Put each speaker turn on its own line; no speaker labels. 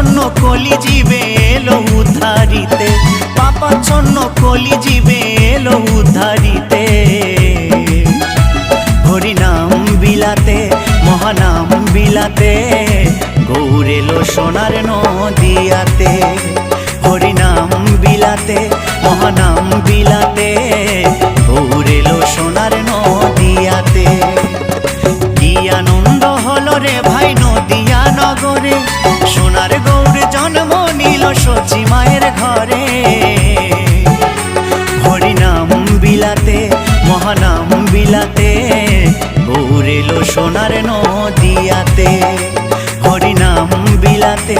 পাপাচ্ছন্ন কলি জীবে এলো উদ্ধারিতে, পাপাচ্ছন্ন কলি জীবে এলো উদ্ধারিতে। হরিনাম বিলাতে মহানাম বিলাতে, গৌর এলো সোনার নদিয়াতে। হরিনাম বিলাতে মহানাম বিলাতে, গৌর এলো সোনার নদিয়াতে। কি আনন্দ হলো রে ভাই নদিয়া নগরে, সোনার গৌর জন্ম নিল সচি মায়ের ঘরে। হরিনাম বিলাতে মহানাম বিলাতে, গৌর এলো সোনার নদিয়াতে। হরিনাম বিলাতে